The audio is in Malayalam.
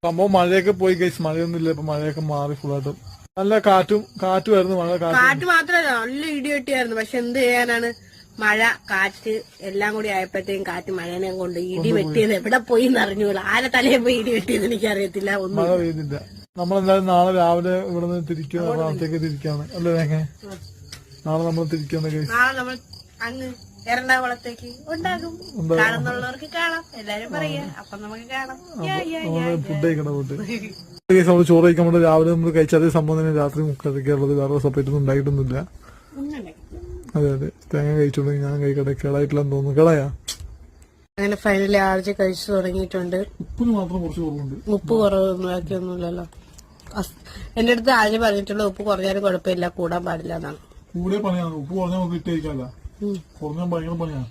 സംഭവം മഴയൊക്കെ പോയി ഗൈസ്, മഴയൊന്നും ഇല്ല. ഇപ്പൊ മഴയൊക്കെ മാറി ഫുള്ളായിട്ട്. നല്ല കാറ്റുമായിരുന്നു. മഴ കാറ്റ് മാത്രമല്ല നല്ല ഇടിവെട്ടിയായിരുന്നു. പക്ഷെ എന്ത് ചെയ്യാനാണ്, മഴ കാറ്റ് എല്ലാം കൂടി ആയപ്പോഴത്തേക്കും കാറ്റ് മഴനെ കൊണ്ട് ഇടി വെട്ടിയത് എവിടെ പോയി എന്നറിഞ്ഞൂല. ആരെ തലയിൽ പോയി ഇടി വെട്ടിയത് എനിക്കറിയത്തില്ല. ഒന്നും മഴ പെയ്തില്ല. നമ്മളെന്തായാലും നാളെ രാവിലെ ഇവിടെ നിന്ന് തിരിക്കുക, നാളത്തേക്ക് തിരിക്കാണ് അല്ലേ വേങ്ങ? നാളെ നമ്മൾ തിരിക്കുന്ന ഗൈസ്. നാളെ നമ്മൾ അങ്ങ് എറണാകുളത്തേക്ക് ഉണ്ടാകും. കാണുന്നുള്ളവർക്ക് കാണാം, എല്ലാരും പറയാ. അപ്പൊ നമുക്ക് കാണാം. ഫുഡ് കഴിക്കണം. നമ്മള് ചോറ് കഴിക്കാൻ വേണ്ടി രാവിലെ നമ്മൾ കഴിച്ച അതേ സംഭവം തന്നെ രാത്രി കഴിക്കാറുള്ളത്. വേറെ സെപ്പറേറ്റ് ഒന്നും ഉണ്ടായിട്ടൊന്നുമില്ല. അതെ അതെ, തേങ്ങ കഴിച്ചോണ്ടെങ്കിൽ ഞാൻ കഴിക്കട്ടെ. കേടായിട്ടില്ലെന്ന് തോന്നുന്നു. കേടായാ? അങ്ങനെ ഫൈനലി ആഴ്ച കഴിച്ചു തുടങ്ങിയിട്ടുണ്ട്. ഉപ്പിന് മാത്രം കുറച്ച് കുറവുണ്ട്. ഉപ്പ് കുറവൊന്നും ആക്കിയൊന്നുമില്ലല്ലോ. എന്റെ അടുത്ത് ആഴ്ച പറഞ്ഞിട്ടുള്ള ഉപ്പ് കുറഞ്ഞാലും കുഴപ്പമില്ല, കൂടാൻ പാടില്ല എന്നാണ്. കൂടെ പണിയാണ്. ഉപ്പ് കുറഞ്ഞാൽ നമുക്ക് ഇട്ട് കഴിക്കാല്ല, കുറഞ്ഞാൽ ഭയങ്കര പണിയാണ്.